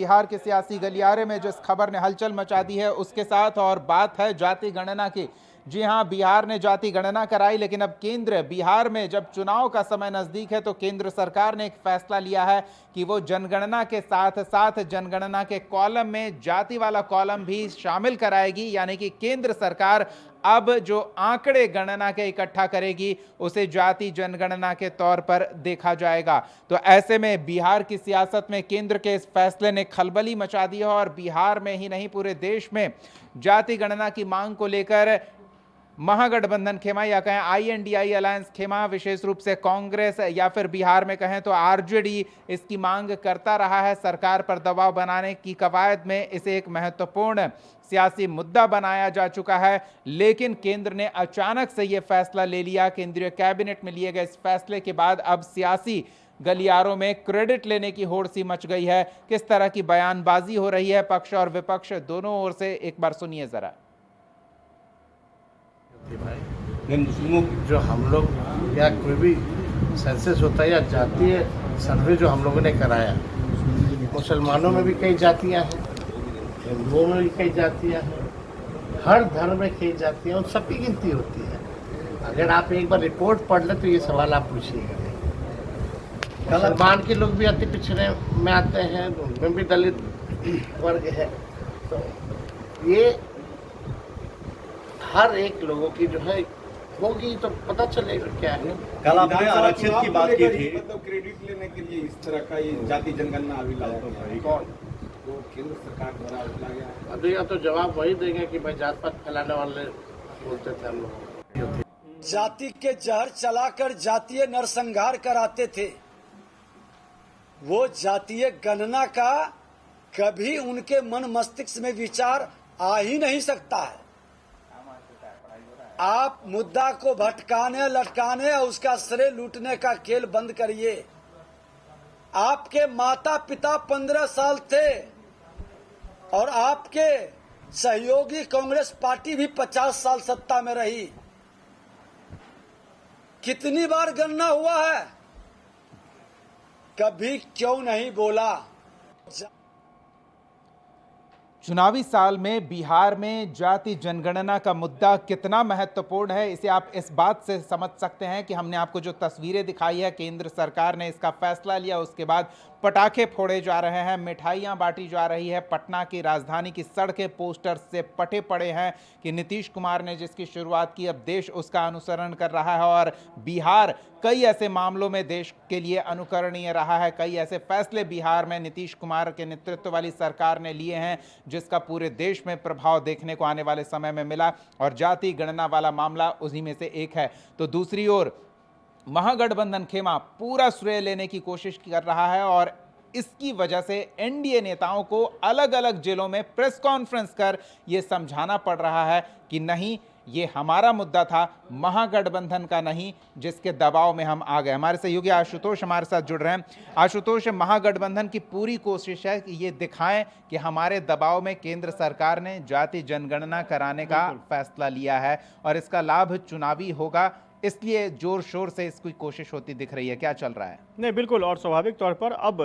बिहार के सियासी गलियारे में जिस खबर ने हलचल मचा दी है उसके साथ, और बात है जाति गणना की। जी हां, बिहार ने जाति गणना कराई, लेकिन अब केंद्र बिहार में जब चुनाव का समय नजदीक है तो केंद्र सरकार ने एक फैसला लिया है कि वो जनगणना के साथ साथ जनगणना के कॉलम में जाति वाला कॉलम भी शामिल कराएगी। यानी कि केंद्र सरकार अब जो आंकड़े गणना के इकट्ठा करेगी उसे जाति जनगणना के तौर पर देखा जाएगा। तो ऐसे में बिहार की सियासत में केंद्र के इस फैसले ने खलबली मचा दी है, और बिहार में ही नहीं पूरे देश में जाति गणना की मांग को लेकर महागठबंधन खेमा, या कहें आईएनडीआई अलायंस खेमा, विशेष रूप से कांग्रेस, या फिर बिहार में कहें तो आरजेडी इसकी मांग करता रहा है। सरकार पर दबाव बनाने की कवायद में इसे एक महत्वपूर्ण सियासी मुद्दा बनाया जा चुका है। लेकिन केंद्र ने अचानक से यह फैसला ले लिया। केंद्रीय कैबिनेट में लिए गए इस फैसले के बाद अब सियासी गलियारों में क्रेडिट लेने की होड़ सी मच गई है। किस तरह की बयानबाजी हो रही है पक्ष और विपक्ष दोनों ओर से, एक बार सुनिए जरा। मुस्लिमों जो हम लोग या कोई भी सेंसस होता है या जातीय सर्वे जो हम लोगों ने कराया, मुसलमानों में भी कई जातियां हैं, हिंदुओं में भी कई जातियां हैं, हर धर्म में कई जातियां, उन सबकी गिनती होती है। अगर आप एक बार रिपोर्ट पढ़ ले तो ये सवाल आप पूछिएगा। मुसलमान के लोग भी अति पिछड़े में आते हैं, उनमें भी दलित वर्ग है। तो ये हर एक लोगों की जो है होगी तो पता चलेगा क्या है। कल आपने आरक्षित की बात की थी, मतलब क्रेडिट लेने के लिए इस तरह का ये जाति जनगणना अभी लाया कौन तो केंद्र सरकार द्वारा उठा गया है। अब या तो जवाब वही देंगे कि भाई जात पात फैलाने वाले बोलते थे हम लोग। जाति के जहर चलाकर जातीय नरसंहार कराते थे। वो जातीय गणना का कभी उनके मन मस्तिष्क में विचार आ ही नहीं सकता है। आप मुद्दा को भटकाने, लटकाने और उसका श्रेय लूटने का खेल बंद करिए। आपके माता पिता 15 साल थे और आपके सहयोगी कांग्रेस पार्टी भी 50 साल सत्ता में रही। कितनी बार गणना हुआ है? कभी क्यों नहीं बोला? चुनावी साल में बिहार में जाति जनगणना का मुद्दा कितना महत्वपूर्ण है, इसे आप इस बात से समझ सकते हैं कि हमने आपको जो तस्वीरें दिखाई है, केंद्र सरकार ने इसका फैसला लिया, उसके बाद पटाखे फोड़े जा रहे हैं, मिठाइयां बांटी जा रही है, पटना की राजधानी की सड़कें पोस्टर से पटे पड़े हैं कि नीतीश कुमार ने जिसकी शुरुआत की अब देश उसका अनुसरण कर रहा है। और बिहार कई ऐसे मामलों में देश के लिए अनुकरणीय रहा है। कई ऐसे फैसले बिहार में नीतीश कुमार के नेतृत्व वाली सरकार ने लिए हैं जिसका पूरे देश में प्रभाव देखने को आने वाले समय में मिला, और जाति गणना वाला मामला उसी में से एक है। तो दूसरी ओर महागठबंधन खेमा पूरा श्रेय लेने की कोशिश कर रहा है, और इसकी वजह से एनडीए नेताओं को अलग अलग जिलों में प्रेस कॉन्फ्रेंस कर यह समझाना पड़ रहा है कि नहीं, ये हमारा मुद्दा था, महागठबंधन का नहीं, जिसके दबाव में हम आ गए। हमारे सहयोगी आशुतोष हमारे साथ जुड़ रहे हैं। आशुतोष, महागठबंधन की पूरी कोशिश है कि ये दिखाएं कि हमारे दबाव में केंद्र सरकार ने जाति जनगणना कराने का फैसला लिया है और इसका लाभ चुनावी होगा, इसलिए जोर शोर से इसकी कोशिश होती दिख रही है। क्या चल रहा है? नहीं, बिल्कुल, और स्वाभाविक तौर पर अब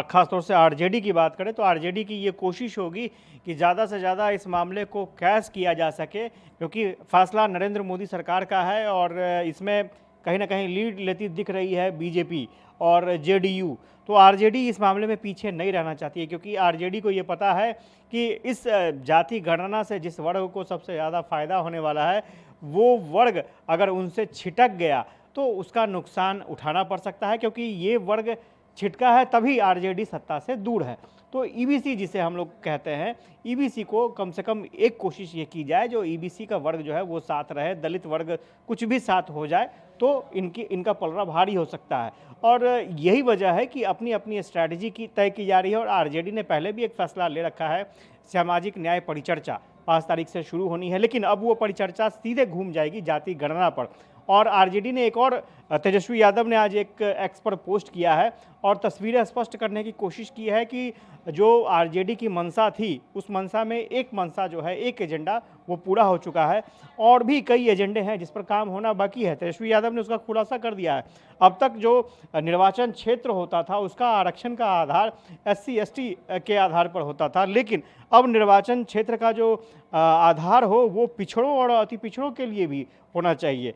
खास तौर से आरजेडी की बात करें तो आरजेडी की ये कोशिश होगी कि ज़्यादा से ज़्यादा इस मामले को कैश किया जा सके, क्योंकि फैसला नरेंद्र मोदी सरकार का है और इसमें कहीं ना कहीं लीड लेती दिख रही है बीजेपी और जेडीयू। तो आरजेडी इस मामले में पीछे नहीं रहना चाहती है, क्योंकि आरजेडी को ये पता है कि इस जाति गणना से जिस वर्ग को सबसे ज़्यादा फायदा होने वाला है, वो वर्ग अगर उनसे छिटक गया तो उसका नुकसान उठाना पड़ सकता है, क्योंकि ये वर्ग छिटका है तभी आरजेडी सत्ता से दूर है। तो ईबीसी जिसे हम लोग कहते हैं, ईबीसी को कम से कम एक कोशिश ये की जाए जो ईबीसी का वर्ग जो है वो साथ रहे, दलित वर्ग कुछ भी साथ हो जाए तो इनका पलड़ा भारी हो सकता है। और यही वजह है कि अपनी अपनी स्ट्रैटेजी की तय की जा रही है। और आरजेडी ने पहले भी एक फैसला ले रखा है, सामाजिक न्याय परिचर्चा 5 तारीख से शुरू होनी है, लेकिन अब वो परिचर्चा सीधे घूम जाएगी जाति गणना पर। और आरजेडी ने एक और, तेजस्वी यादव ने आज एक एक्स पर पोस्ट किया है और तस्वीरें स्पष्ट करने की कोशिश की है कि जो आरजेडी की मंशा थी उस मंशा में एक मंशा जो है, एक एजेंडा वो पूरा हो चुका है और भी कई एजेंडे हैं जिस पर काम होना बाकी है। तेजस्वी यादव ने उसका खुलासा कर दिया है। अब तक जो निर्वाचन क्षेत्र होता था उसका आरक्षण का आधार SC/ST के आधार पर होता था, लेकिन अब निर्वाचन क्षेत्र का जो आधार हो वो पिछड़ों और अति पिछड़ों के लिए भी होना चाहिए।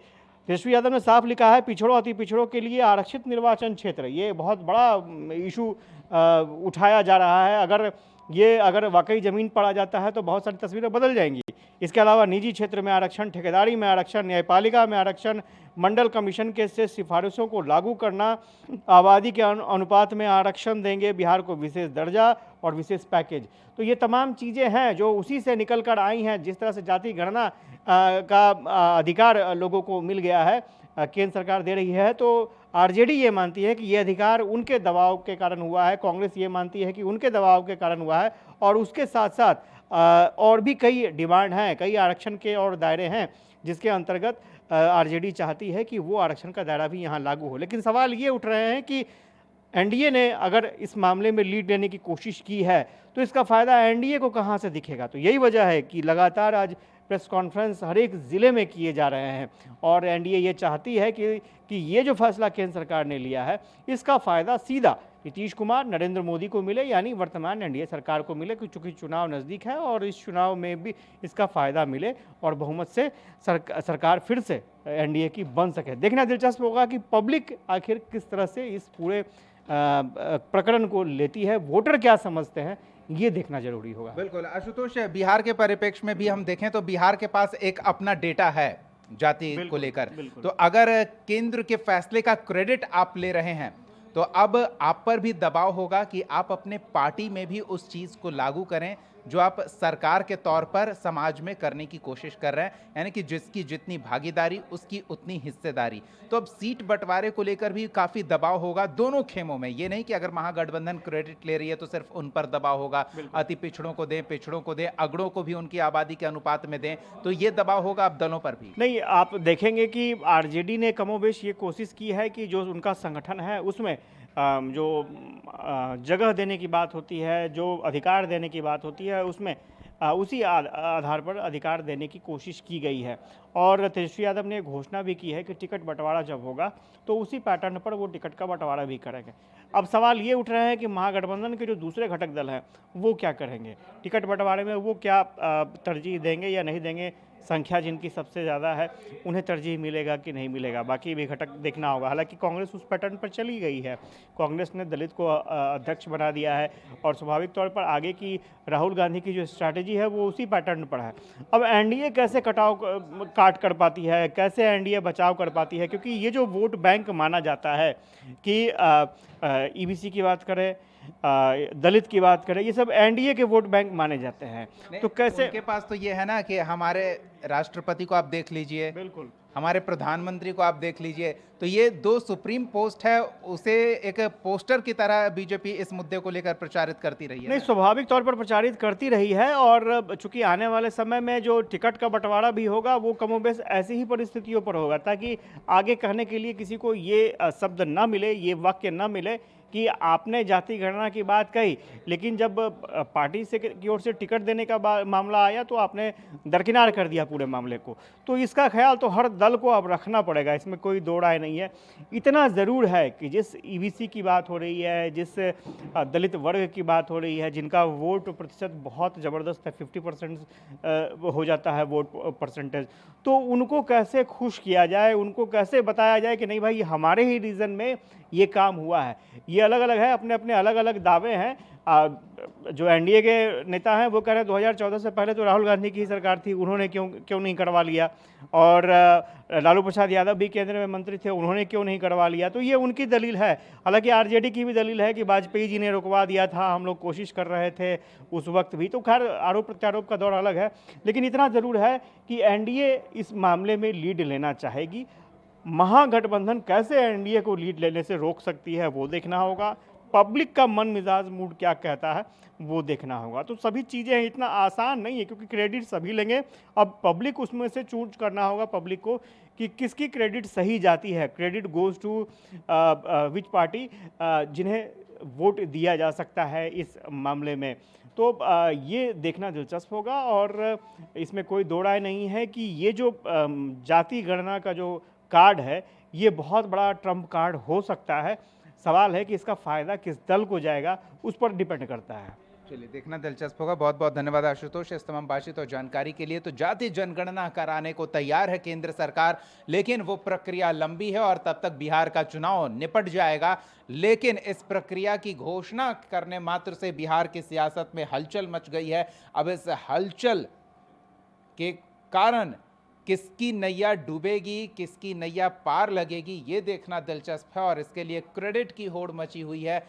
तेजस्वी यादव ने साफ लिखा है, पिछड़ों अति पिछड़ों के लिए आरक्षित निर्वाचन क्षेत्र, ये बहुत बड़ा इशू उठाया जा रहा है। अगर वाकई ज़मीन पर आ जाता है तो बहुत सारी तस्वीरें बदल जाएंगी। इसके अलावा निजी क्षेत्र में आरक्षण, ठेकेदारी में आरक्षण, न्यायपालिका में आरक्षण, मंडल कमीशन के से सिफारिशों को लागू करना, आबादी के अनुपात में आरक्षण देंगे बिहार को विशेष दर्जा और विशेष पैकेज। तो ये तमाम चीज़ें हैं जो उसी से निकल कर आई हैं। जिस तरह से जाति गणना का अधिकार लोगों को मिल गया है, केंद्र सरकार दे रही है, तो आरजेडी ये मानती है कि ये अधिकार उनके दबाव के कारण हुआ है, कांग्रेस ये मानती है कि उनके दबाव के कारण हुआ है, और उसके साथ साथ और भी कई डिमांड हैं, कई आरक्षण के और दायरे हैं जिसके अंतर्गत आरजेडी चाहती है कि वो आरक्षण का दायरा भी यहाँ लागू हो। लेकिन सवाल ये उठ रहे हैं कि एनडीए ने अगर इस मामले में लीड लेने की कोशिश की है तो इसका फ़ायदा एनडीए को कहाँ से दिखेगा। तो यही वजह है कि लगातार आज प्रेस कॉन्फ्रेंस हर एक ज़िले में किए जा रहे हैं और एनडीए ये चाहती है कि ये जो फैसला केंद्र सरकार ने लिया है इसका फ़ायदा सीधा नीतीश कुमार, नरेंद्र मोदी को मिले, यानी वर्तमान एनडीए सरकार को मिले, क्योंकि चुनाव नज़दीक है और इस चुनाव में भी इसका फ़ायदा मिले और बहुमत से सरकार फिर से एनडीए की बन सके। देखना दिलचस्प होगा कि पब्लिक आखिर किस तरह से इस पूरे प्रकरण को लेती है, वोटर क्या समझते हैं, ये देखना जरूरी होगा। बिल्कुल आशुतोष, बिहार के परिप्रेक्ष्य में भी हम देखें तो बिहार के पास एक अपना डेटा है जाति को लेकर। तो अगर केंद्र के फैसले का क्रेडिट आप ले रहे हैं तो अब आप पर भी दबाव होगा कि आप अपने पार्टी में भी उस चीज़ को लागू करें जो आप सरकार के तौर पर समाज में करने की कोशिश कर रहे हैं, यानी कि जिसकी जितनी भागीदारी उसकी उतनी हिस्सेदारी। तो अब सीट बंटवारे को लेकर भी काफ़ी दबाव होगा दोनों खेमों में। ये नहीं कि अगर महागठबंधन क्रेडिट ले रही है तो सिर्फ उन पर दबाव होगा, अति पिछड़ों को दें, पिछड़ों को दें, अगड़ों को भी उनकी आबादी के अनुपात में दें, तो ये दबाव होगा अब दलों पर भी। नहीं, आप देखेंगे कि आरजेडी ने कमोबेश ये कोशिश की है कि जो उनका संगठन है उसमें जो जगह देने की बात होती है, जो अधिकार देने की बात होती है, उसमें उसी आधार पर अधिकार देने की कोशिश की गई है। और तेजस्वी यादव ने घोषणा भी की है कि टिकट बंटवारा जब होगा तो उसी पैटर्न पर वो टिकट का बंटवारा भी करेंगे। अब सवाल ये उठ रहे हैं कि महागठबंधन के जो दूसरे घटक दल हैं वो क्या करेंगे, टिकट बंटवारे में वो क्या तरजीह देंगे या नहीं देंगे। संख्या जिनकी सबसे ज़्यादा है उन्हें तरजीह मिलेगा कि नहीं मिलेगा, बाकी भी घटक देखना होगा। हालांकि कांग्रेस उस पैटर्न पर चली गई है, कांग्रेस ने दलित को अध्यक्ष बना दिया है और स्वाभाविक तौर पर आगे की राहुल गांधी की जो स्ट्रैटेजी है वो उसी पैटर्न पर है। अब एनडीए कैसे काट कर पाती है, कैसे एनडीए बचाव कर पाती है, क्योंकि ये जो वोट बैंक माना जाता है कि ईबीसी की बात करें, दलित की बात करें, ये सब एनडीए के वोट बैंक माने जाते हैं। तो कैसे उनके पास तो ये है ना कि हमारे राष्ट्रपति को आप देख लीजिए, बिल्कुल हमारे प्रधानमंत्री को आप देख लीजिए, तो ये दो सुप्रीम पोस्ट है, उसे एक पोस्टर की तरह बीजेपी इस मुद्दे को लेकर प्रचारित करती रही है। नहीं, स्वाभाविक तौर पर प्रचारित करती रही है और चूंकि आने वाले समय में जो टिकट का बंटवारा भी होगा वो कमोबेश ऐसी ही परिस्थितियों पर होगा, ताकि आगे कहने के लिए किसी को ये शब्द ना मिले, ये वाक्य ना मिले कि आपने जाति गणना की बात कही, लेकिन जब पार्टी से की ओर से टिकट देने का मामला आया तो आपने दरकिनार कर दिया पूरे मामले को। तो इसका ख्याल तो हर दल को अब रखना पड़ेगा, इसमें कोई दो राय नहीं है। इतना ज़रूर है कि जिस ईबीसी की बात हो रही है, जिस दलित वर्ग की बात हो रही है, जिनका वोट प्रतिशत बहुत ज़बरदस्त है, 50% हो जाता है वोट परसेंटेज, तो उनको कैसे खुश किया जाए, उनको कैसे बताया जाए कि नहीं भाई हमारे ही रीजन में ये काम हुआ है। ये अलग अलग है, अपने अपने अलग अलग दावे हैं। जो एनडीए के नेता हैं वो कह रहे हैं 2014 से पहले तो राहुल गांधी की ही सरकार थी, उन्होंने क्यों नहीं करवा लिया, और लालू प्रसाद यादव भी केंद्र में मंत्री थे, उन्होंने क्यों नहीं करवा लिया। तो ये उनकी दलील है। हालांकि आरजेडी की भी दलील है कि वाजपेयी जी ने रुकवा दिया था, हम लोग कोशिश कर रहे थे उस वक्त भी। तो खैर आरोप प्रत्यारोप का दौर अलग है, लेकिन इतना ज़रूर है कि एनडीए इस मामले में लीड लेना चाहेगी। महागठबंधन कैसे एनडीए को लीड लेने से रोक सकती है वो देखना होगा। पब्लिक का मन मिजाज मूड क्या कहता है वो देखना होगा। तो सभी चीज़ें इतना आसान नहीं है, क्योंकि क्रेडिट सभी लेंगे। अब पब्लिक उसमें से चूज करना होगा पब्लिक को कि किसकी क्रेडिट सही जाती है, credit goes to which party, जिन्हें वोट दिया जा सकता है इस मामले में। तो ये देखना दिलचस्प होगा। और इसमें कोई दो राय नहीं है कि ये जो जाति गणना का जो कार्ड है ये बहुत बड़ा ट्रम्प कार्ड हो सकता है। सवाल है कि इसका फ़ायदा किस दल को जाएगा, उस पर डिपेंड करता है। चलिए, देखना दिलचस्प होगा। बहुत बहुत धन्यवाद आशुतोष इस तमाम बातचीत और जानकारी के लिए। तो जाति जनगणना कराने को तैयार है केंद्र सरकार, लेकिन वो प्रक्रिया लंबी है और तब तक बिहार का चुनाव निपट जाएगा। लेकिन इस प्रक्रिया की घोषणा करने मात्र से बिहार की सियासत में हलचल मच गई है। अब इस हलचल के कारण किसकी नैया डूबेगी, किसकी नैया पार लगेगी, ये देखना दिलचस्प है। और इसके लिए क्रेडिट की होड़ मची हुई है।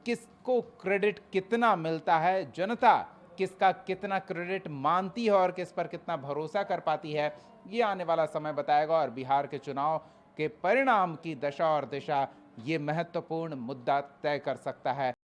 किसको क्रेडिट कितना मिलता है, जनता किसका कितना क्रेडिट मानती है और किस पर कितना भरोसा कर पाती है, ये आने वाला समय बताएगा। और बिहार के चुनाव के परिणाम की दशा और दिशा ये महत्वपूर्ण मुद्दा तय कर सकता है।